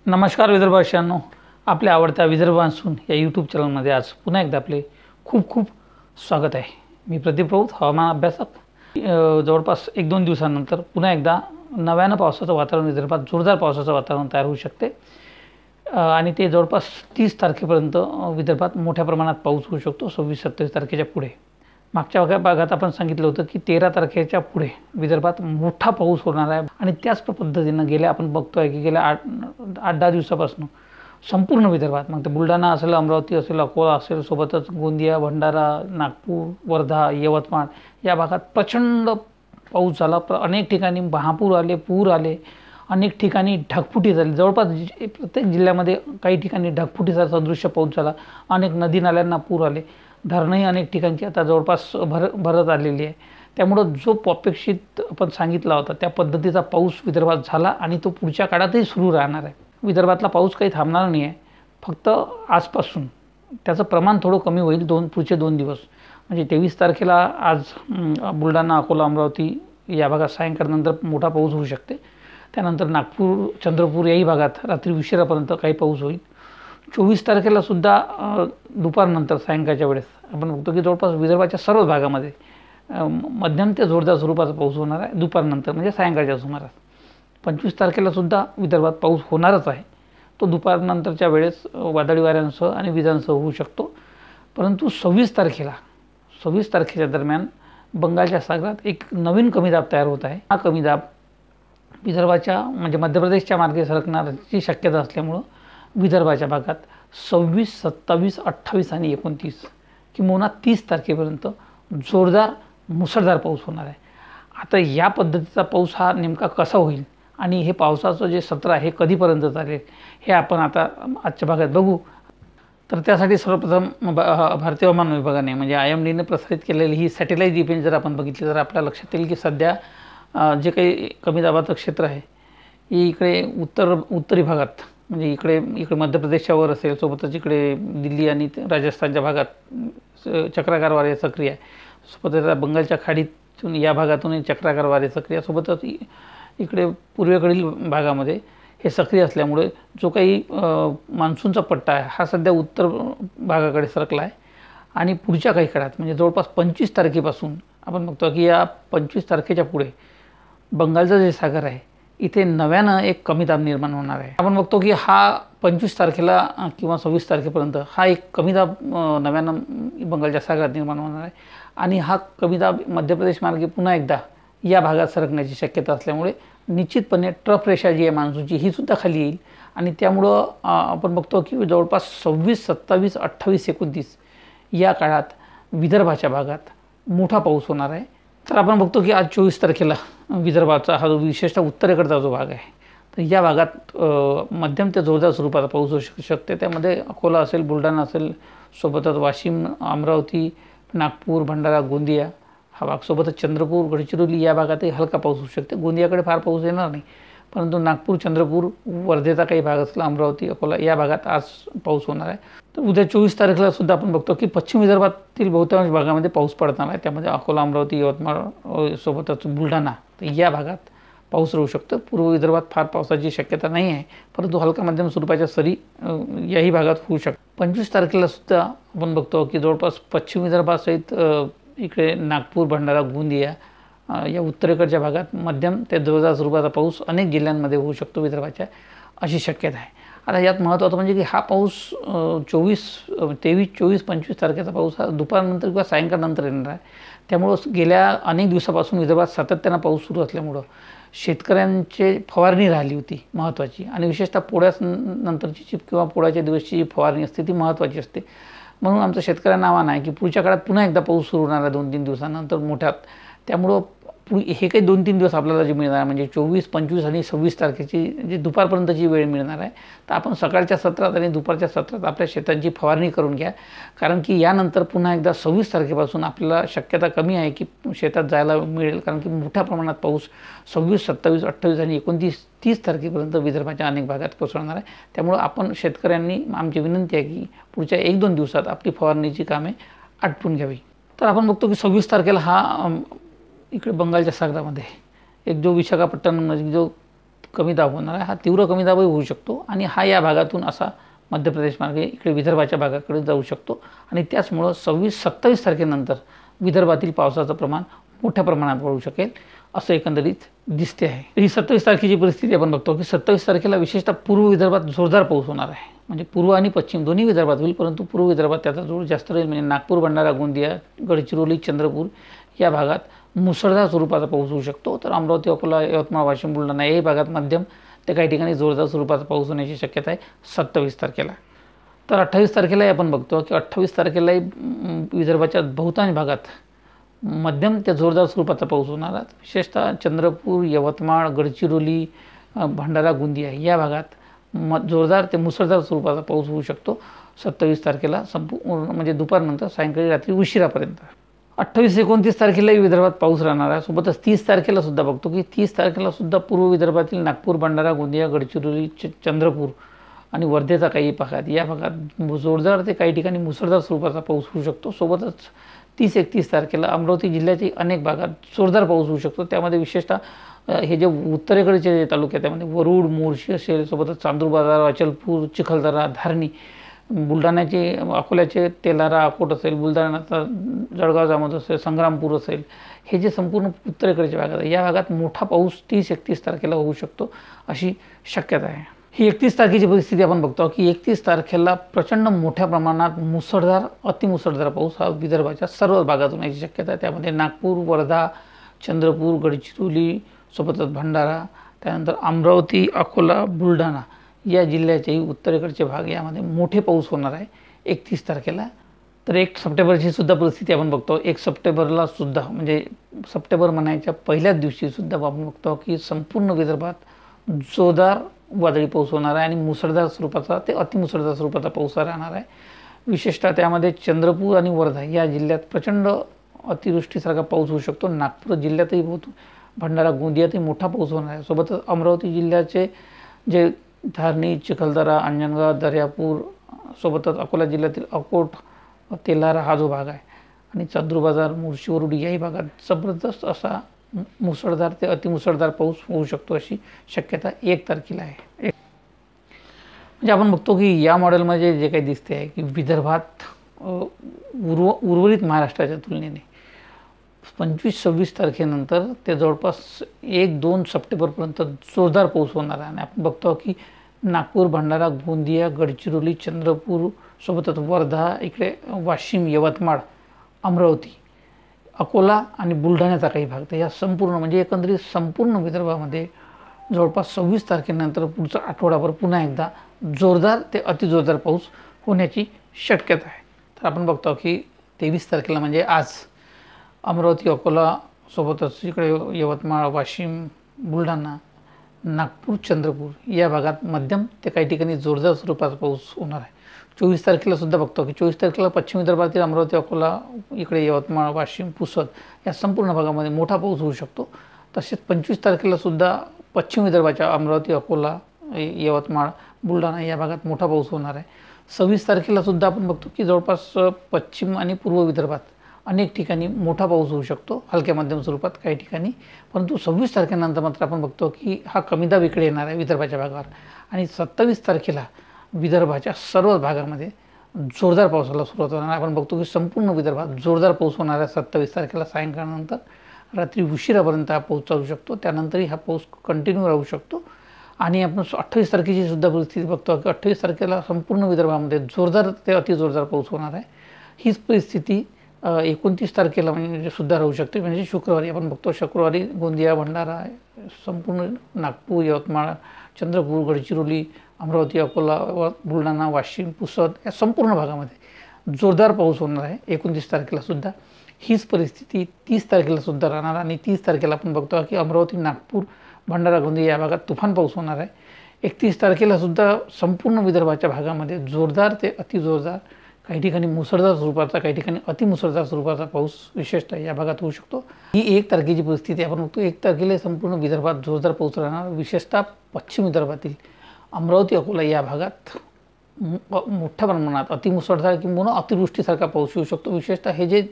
नमस्कार विदर्भावासियांनो, आपल्या आवडत्या विदर्भ मान्सून या यूट्यूब चॅनलमध्ये आज पुन्हा एकदा आपले खूप खूप स्वागत आहे। मी प्रदीप राऊत, हवामान अभ्यासक। जवळपास 1-2 दिवसांनंतर पुन्हा एकदा नव्यानं पावसाचं वातावरण विदर्भात जोरदार पावसाचं वातावरण तयार होऊ शकते आणि ते जवळपास 30 तारखेपर्यंत विदर्भात मोठ्या प्रमाणात पाऊस होऊ शकतो। 26-27 तारखेच्या पुढे मागच्या भागात आपण सांगितलं होतं की 13 तारखेच्या पुढे विदर्भात मोठा पाऊस होणार आहे आणि त्याच पद्धतीनं गेल्या आपण बघतोय की गेल्या 8-10 दिवसापासून संपूर्ण विदर्भात, मग ते बुलढाणा असेल, अमरावती असेल, अकोला असेल, सोबतच गोंदिया, भंडारा, नागपूर, वर्धा, यवतमाळ या भागात प्रचंड पाऊस झाला। अनेक ठिकाणी महापूर आले, पूर आले, अनेक ठिकाणी ढगफुटी झाली। जवळपास प्रत्येक जिल्ह्यामध्ये काही ठिकाणी ढगफुटीचा सदृश्य पाऊस झाला। अनेक नदी नाल्यांना पूर आले, धरणंही अनेक ठिकाणची आता जवळपास भरत आलेली आहे। त्यामुळं जो अपेक्षित आपण सांगितला होता त्या पद्धतीचा पाऊस विदर्भात झाला आणि तो पुढच्या काळातही सुरू राहणार आहे। विदर्भातला पाऊस काही थांबणार नाही आहे, फक्त आजपासून त्याचं प्रमाण थोडं कमी होईल पुढचे 2 दिवस। म्हणजे 23 तारखेला आज बुलढाणा, अकोला, अमरावती या भागात सायंकाळनंतर मोठा पाऊस होऊ शकते। त्यानंतर नागपूर, चंद्रपूर याही भागात रात्री उशिरापर्यंत काही पाऊस होईल। 24 तारखेला सुद्धा दुपारनंतर सायंकाळच्या वेळेस आपण बघतो की जवळपास विदर्भाच्या सर्व भागामध्ये मध्यम ते जोरदार स्वरूपाचा पाऊस होणार आहे दुपारनंतर, म्हणजे सायंकाळच्या सुमारास। 25 तारखेला सुद्धा विदर्भात पाऊस होणारच आहे। तो दुपारनंतरच्या वेळेस वादळी वाऱ्यांसह आणि विजांसह होऊ शकतो। परंतु 26 तारखेच्या दरम्यान बंगालच्या सागरात एक नवीन कमी दाब तयार होत आहे। हा कमी दाब विदर्भाच्या म्हणजे मध्य प्रदेशच्या मार्गे सरकण्याची शक्यता असल्यामुळं विदर्भाच्या भागात 26, 27, 28 आणि 29 किंवा 30 तारखेपर्यंत जोरदार मुसळधार पाऊस होणार आहे। आता या पद्धतीचा पाऊस हा नेमका कसा होईल आणि हे पावसाचं जे सत्र आहे कधीपर्यंत चालेल हे आपण आता आजच्या भागात बघू। तर त्यासाठी सर्वप्रथम भारतीय हवामान विभागाने म्हणजे IMDने प्रसारित केलेली ही सॅटेलाईट इमेज जर आपण बघितली तर आपल्या लक्षात येईल की सध्या जे काही कमी दाबाचं क्षेत्र आहे हे इकडे उत्तरी भागात म्हणजे इकडे मध्य प्रदेशच्या वर असेल, सोबतच इकडे दिल्ली आणि राजस्थानच्या भागात चक्राकार वारे सक्रिय आहे। सोबतच बंगालच्या खाडीतून या भागातून चक्राकार वारे सक्रिय, सोबतच इकडे पूर्वेकडील भागामध्ये हे सक्रिय असल्यामुळे जो काही मान्सूनचा पट्टा आहे हा सध्या उत्तर भागाकडे सरकला आहे आणि पुढच्या काही काळात म्हणजे जवळपास 25 तारखेपासून आपण बघतो की या 25 तारखेच्या पुढे बंगालचं जे सागर आहे इथे नव्यानं एक कमी दाब निर्माण होणार आहे। आपण बघतो की हा 25 तारखेला किंवा 26 तारखेपर्यंत हा एक कमी दाब नव्यानं बंगालच्या सागरात निर्माण होणार आहे आणि हा कमी दाब मध्य प्रदेश मार्गे पुन्हा एकदा या भागात सरकण्याची शक्यता असल्यामुळे निश्चितपणे ट्रफ रेषा जी आहे मान्सूनची ही सुद्धा खाली येईल आणि त्यामुळं आपण बघतो की जवळपास 26, 27, 28, 29 या काळात विदर्भाच्या भागात मोठा पाऊस होणार आहे। तर आपण बघतो की आज 24 तारखेला विदर्भाचा हा जो विशेषतः उत्तरेकडचा जो भाग आहे तर या भागात मध्यम ते जोरदार स्वरूपाचा पाऊस होऊ शकते। त्यामध्ये अकोला असेल, बुलढाणा असेल, सोबतच वाशिम, अमरावती, नागपूर, भंडारा, गोंदिया हा भाग, सोबतच चंद्रपूर, गडचिरोली या भागातही हलका पाऊस होऊ शकते। गोंदियाकडे फार पाऊस येणार नाही, परंतु नागपूर, चंद्रपूर, वर्धेचा काही भाग असला, अमरावती, अकोला या भागात आज पाऊस होणार आहे। तर उद्या 24 तारखेला सुद्धा आपण बघतो की पश्चिम विदर्भातील बहुतांश भागामध्ये पाऊस पडणार आहे। त्यामध्ये अकोला, अमरावती, यवतमाळ, सोबतच बुलढाणा तर या भागात पाऊस राहू शकतो। पूर्व विदर्भात फार पावसाची शक्यता नाही आहे, परंतु हलका मध्यम स्वरूपाच्या सरी याही भागात होऊ शकतात। 25 तारखेला सुद्धा आपण बघतो की जवळपास पश्चिम विदर्भासहित इकडे नागपूर, भंडारा, गोंदिया या उत्तरेकडच्या भागात मध्यम ते जोरदार स्वरूपाचा पाऊस अनेक जिल्ह्यांमध्ये होऊ शकतो विदर्भाच्या, अशी शक्यता आहे। आता यात महत्त्वाचं म्हणजे की हा पाऊस 23, 24, 25 तारखेचा पाऊस हा दुपारनंतर किंवा सायंकाळनंतर येणार आहे। त्यामुळं गेल्या अनेक दिवसापासून विदर्भात सातत्यानं पाऊस सुरू असल्यामुळं शेतकऱ्यांची फवारणी राहिली होती महत्त्वाची आणि विशेषतः पोळ्यानंतरची किंवा पोळ्याच्या दिवसची जी फवारणी असते ती महत्त्वाची असते। म्हणून आमचं शेतकऱ्यांना आव्हान आहे की पुढच्या काळात पुन्हा एकदा पाऊस सुरू होणार आहे 2-3 दिवसानंतर मोठ्यात। त्यामुळं हे काही 2-3 दिवस आपल्याला जे मिळणार आहे म्हणजे 24, 25 आणि 26 तारखेची जी दुपारपर्यंतची वेळ मिळणार आहे तर आपण सकाळच्या सत्रात आणि दुपारच्या सत्रात आपल्या शेतांची फवारणी करून घ्या, कारण की यानंतर पुन्हा एकदा 26 तारखेपासून आपल्याला शक्यता कमी आहे की शेतात जायला मिळेल, कारण की मोठ्या प्रमाणात पाऊस 26, 27, 28 आणि 29, 30 तारखेपर्यंत विदर्भाच्या अनेक भागात कोसळणार आहे। त्यामुळे आपण शेतकऱ्यांनी आमची विनंती आहे की पुढच्या 1-2 दिवसात आपली फवारणीची कामे आटपून घ्यावी। तर आपण बघतो की 26 तारखेला हा इकडे बंगालच्या सागरामध्ये एक जो विशाखापट्टणम नजीक जो कमी दाब होणार आहे, हा तीव्र कमी दाबही होऊ शकतो आणि हा या भागातून असा मध्य प्रदेश मार्गे इकडे विदर्भाच्या भागाकडे जाऊ शकतो आणि त्याचमुळं 26-27 तारखेनंतर विदर्भातील पावसाचं प्रमाण मोठ्या प्रमाणात वाढू शकेल असं एकंदरीत दिसते आहे. ही 27 तारखेची परिस्थिती आपण बघतो की 27 तारखेला विशेषतः पूर्व विदर्भात जोरदार पाऊस होणार आहे. म्हणजे पूर्व आणि पश्चिम दोन्ही विदर्भात होईल, परंतु पूर्व विदर्भात त्याचा जोर जास्त राहील. म्हणजे नागपूर, भंडारा, गोंदिया, गडचिरोली, चंद्रपूर या भागात मुसळधार स्वरूपाचा पाऊस होऊ शकतो. तर अमरावती, अकोला, यवतमाळ, वाशिम, बुलढाणा याही भागात मध्यम ते काही ठिकाणी जोरदार स्वरूपाचा पाऊस होण्याची शक्यता आहे 27 तारखेला. तर 28 तारखेलाही आपण बघतो की 28 तारखेलाही विदर्भाच्या बहुतांश भागात मध्यम ते जोरदार स्वरूपाचा पाऊस होणार आहे. विशेषतः चंद्रपूर, यवतमाळ, गडचिरोली, भंडारा, गोंदिया या भागात जोरदार ते मुसळधार स्वरूपाचा पाऊस होऊ शकतो 27 तारखेला म्हणजे दुपारनंतर सायंकाळी रात्री उशिरापर्यंत. 28-29 तारखेलाही विदर्भात पाऊस राहणार आहे. सोबतच 30 तारखेला सुद्धा बघतो की 30 तारखेला सुद्धा पूर्व विदर्भातील नागपूर, भंडारा, गोंदिया, गडचिरोली, चंद्रपूर आणि वर्धेचा काही भागात या भागात जोरदार ते काही ठिकाणी मुसळधार स्वरूपाचा पाऊस होऊ शकतो. सोबतच 30-31 तारखेला अमरावती जिल्ह्याची अनेक भागात जोरदार पाऊस होऊ शकतो. त्यामध्ये विशेषतः हे जे उत्तरेकडचे जे तालुके त्यामध्ये वरुड, मोर्शी असेल, सोबतच चांदूर बाजार, अचलपूर, चिखलदरा, धारणी, बुलढाण्याचे, अकोल्याचे तेलारा, अकोट असेल, बुलढाण्याचा जळगाव जामोद असेल, संग्रामपूर असेल, हे जे संपूर्ण उत्तरेकडचे भागात आहे या भागात मोठा पाऊस 30-31 तारखेला होऊ शकतो अशी शक्यता आहे. ही 31 तारखेची परिस्थिती आपण बघतो की 31 तारखेला प्रचंड मोठ्या प्रमाणात मुसळधार, अतिमुसळधार पाऊस हा विदर्भाच्या सर्व भागात होण्याची शक्यता आहे. त्यामध्ये नागपूर, वर्धा, चंद्रपूर, गडचिरोली, सोबतच भंडारा, त्यानंतर अमरावती, अकोला, बुलढाणा या जिल्ह्याचेही उत्तरेकडचे भाग यामध्ये मोठे पाऊस होणार आहे 31 तारखेला. तर 1 सप्टेंबरची सुद्धा परिस्थिती आपण बघतो. 1 सप्टेंबरला सुद्धा म्हणजे सप्टेंबर महिन्याच्या पहिल्याच दिवशी सुद्धा आपण बघतो की संपूर्ण विदर्भात जोरदार वादळी पाऊस होणार आहे आणि मुसळधार स्वरूपाचा ते अतिमुसळधार स्वरूपाचा पाऊस राहणार आहे. विशेषतः त्यामध्ये चंद्रपूर आणि वर्धा या जिल्ह्यात प्रचंड अतिवृष्टीसारखा पाऊस होऊ शकतो. नागपूर जिल्ह्यातही भंडारा, गोंदियातही मोठा पाऊस होणार आहे. सोबतच अमरावती जिल्ह्याचे जे धारणी, चिखलदरा, अंजनगाव, दर्यापूर, सोबतच अकोला जिल्ह्यातील अकोट, तेलारा हा जो भाग आहे आणि चांदूर बाजार, मोर्शी, वरुड याही भागात जबरदस्त असा मुसळधार ते अतिमुसळधार पाऊस होऊ शकतो अशी शक्यता 1 तारखेला आहे. म्हणजे आपण बघतो की या मॉडेलमध्ये जे काही दिसते आहे की विदर्भात उर्वरित महाराष्ट्राच्या तुलनेने 25-26 तारखेनंतर ते जवळपास 1-2 सप्टेंबरपर्यंत जोरदार पाऊस होणार आहे. आणि आपण बघतो की नागपूर, भंडारा, गोंदिया, गडचिरोली, चंद्रपूर, सोबतच वर्धा, इकडे वाशिम, यवतमाळ, अमरावती, अकोला आणि बुलढाण्याचा काही भाग तर या संपूर्ण म्हणजे एकंदरीत संपूर्ण विदर्भामध्ये जवळपास 26 तारखेनंतर पुढचा आठवडाभर पुन्हा एकदा जोरदार ते अतिजोरदार पाऊस होण्याची शक्यता आहे. तर आपण बघतो की 23 तारखेला म्हणजे आज अमरावती, अकोला, सोबतच इकडे यवतमाळ, वाशिम, बुलढाणा, नागपूर, चंद्रपूर या भागात मध्यम ते काही ठिकाणी जोरदार स्वरूपाचा पाऊस होणार आहे. 24 तारखेला सुद्धा बघतो की 24 तारखेला पश्चिम विदर्भातील अमरावती, अकोला, इकडे यवतमाळ, वाशिम, पुसद या संपूर्ण भागामध्ये मोठा पाऊस होऊ शकतो. तसेच 25 तारखेला सुद्धा पश्चिम विदर्भाच्या अमरावती, अकोला, यवतमाळ, बुलढाणा या भागात मोठा पाऊस होणार आहे. 26 तारखेला सुद्धा आपण बघतो की जवळपास पश्चिम आणि पूर्व विदर्भात अनेक ठिकाणी मोठा पाऊस होऊ शकतो, हलक्या मध्यम स्वरूपात काही ठिकाणी. परंतु 26 तारखेनंतर मात्र आपण बघतो की हा कमी दाब इकडे येणार आहे विदर्भाच्या भागावर आणि 27 तारखेला विदर्भाच्या सर्व भागामध्ये जोरदार पावसाला सुरुवात होणार आहे. आपण बघतो की संपूर्ण विदर्भात जोरदार पाऊस होणार आहे 27 तारखेला सायंकाळनंतर रात्री उशिरापर्यंत हा पाऊस चालू शकतो. त्यानंतरही हा पाऊस कंटिन्यू राहू शकतो. आणि आपण 28 तारखेची सुद्धा परिस्थिती बघतो की 28 तारखेला संपूर्ण विदर्भामध्ये जोरदार ते अतिजोरदार पाऊस होणार आहे. हीच परिस्थिती 29 तारखेला म्हणजे सुद्धा राहू शकते. म्हणजे शुक्रवारी आपण बघतो शुक्रवारी गोंदिया, भंडारा, संपूर्ण नागपूर, यवतमाळ, चंद्रपूर, गडचिरोली, अमरावती, अकोला, बुलढाणा, वाशिम, पुसद या संपूर्ण भागामध्ये जोरदार पाऊस होणार आहे 29 तारखेला सुद्धा. हीच परिस्थिती 30 तारखेला सुद्धा राहणार आणि 30 तारखेला आपण बघतो की अमरावती, नागपूर, भंडारा, गोंदिया या भागात तुफान पाऊस होणार आहे. 31 तारखेला सुद्धा संपूर्ण विदर्भाच्या भागामध्ये जोरदार ते अतिजोरदार काही ठिकाणी मुसळधार स्वरूपाचा, काही ठिकाणी अतिमुसळधार स्वरूपाचा पाऊस विशेषतः या भागात होऊ शकतो. ही 1 तारखेची परिस्थिती आपण बघतो. 1 तारखेला संपूर्ण विदर्भात जोरदार पाऊस राहणार. विशेषतः पश्चिम विदर्भातील अमरावती, अकोला या भागात मोठ्या प्रमाणात अतिमुसळधार किंवा अतिवृष्टीसारखा पाऊस होऊ शकतो. विशेषतः हे जे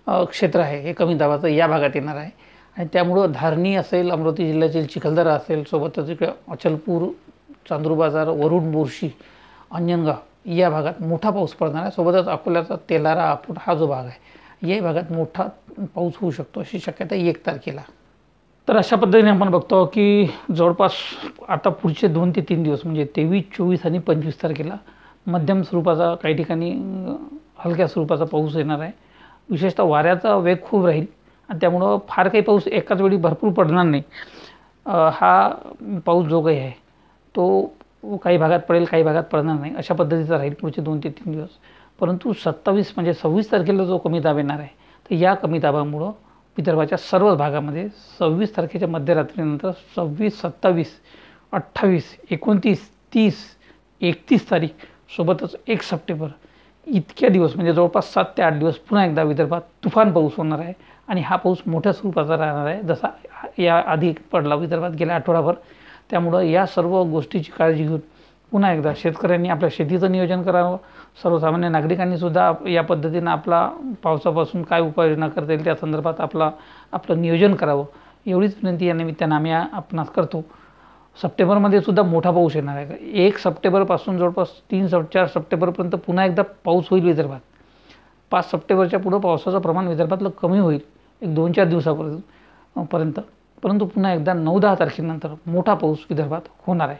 क्षेत्र आहे हे कमी दाबाचं या भागात येणार आहे आणि त्यामुळं धारणी असेल, अमरावती जिल्ह्यातील चिखलदरा असेल, सोबतच इकडे अचलपूर, चांदूर बाजार, वरुड, मोर्शी, अंजनगाव या भागात मोठा पाऊस पडणार आहे. सोबतच अकोल्याचा तेलारा, अकोट हा जो भाग आहे या भागात मोठा पाऊस होऊ शकतो अशी शक्यता 1 तारखेला. तर अशा पद्धतीने आपण बघतो की जवळपास आता पुढचे 2 ते 3 दिवस म्हणजे 23, 24 आणि 25 तारखेला मध्यम स्वरूपाचा, काही ठिकाणी हलक्या स्वरूपाचा पाऊस येणार आहे. विशेषतः वाऱ्याचा वेग खूप राहील आणि त्यामुळं फार काही पाऊस एकाच वेळी भरपूर पडणार नाही. हा पाऊस जो काही आहे तो काही भागात पडेल, काही भागात पडणार नाही, अशा पद्धतीचा राहील पुढचे 2 ते 3 दिवस. परंतु 27 म्हणजे 26 तारखेला जो कमी दाब येणार आहे तर या कमी दाबामुळं विदर्भाच्या सर्वच भागामध्ये 26 तारखेच्या मध्यरात्रीनंतर 26, 27, 28, 29, 30, 31 तारीख सोबतच 1 सप्टेंबर इतक्या दिवस म्हणजे जवळपास 7 ते 8 दिवस पुन्हा एकदा विदर्भात तुफान पाऊस होणार आहे. आणि हा पाऊस मोठ्या स्वरूपाचा राहणार आहे, जसा या आधी पडला विदर्भात गेल्या आठवडाभर. त्यामुळं या सर्व गोष्टीची काळजी घेऊन पुन्हा एकदा शेतकऱ्यांनी आपल्या शेतीचं नियोजन करावं. सर्वसामान्य नागरिकांनी सुद्धा या पद्धतीनं आपला पावसापासून काय उपाययोजना करता येईल त्या संदर्भात आपलं नियोजन करावं, एवढीच विनंती या निमित्तानं आम्ही आपणास करतो. सप्टेंबरमध्ये सुद्धा मोठा पाऊस येणार आहे. 1 सप्टेंबरपासून जवळपास 3-4 सप्टेंबरपर्यंत पुन्हा एकदा पाऊस होईल विदर्भात. 5 सप्टेंबरच्या पुढं पावसाचं प्रमाण विदर्भातलं कमी होईल, एक 2-4 दिवसापर्यंत. परंतु पुन्हा एकदा 9-10 तारखेनंतर मोठा पाऊस विदर्भात होणार आहे.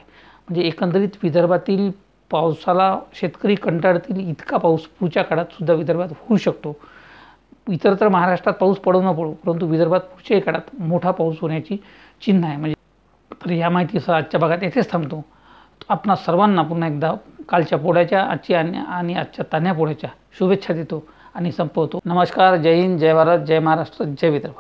म्हणजे एकंदरीत विदर्भातील पावसाला शेतकरी कंटाळतील इतका पाऊस पुढच्या काळात सुद्धा विदर्भात होऊ शकतो. इतरत्र महाराष्ट्रात पाऊस पडो न पडो, परंतु विदर्भात पुढच्याही काळात मोठा पाऊस होण्याची चिन्ह आहे. म्हणजे तर या माहितीसह आजच्या भागात येथेच थांबतो. आपणा सर्वांना पुन्हा एकदा कालच्या पोळ्याच्या, आजची आणि आजच्या तान्ह्या पोळ्याच्या शुभेच्छा देतो आणि संपवतो. नमस्कार, जय हिंद, जय भारत, जय महाराष्ट्र, जय विदर्भ.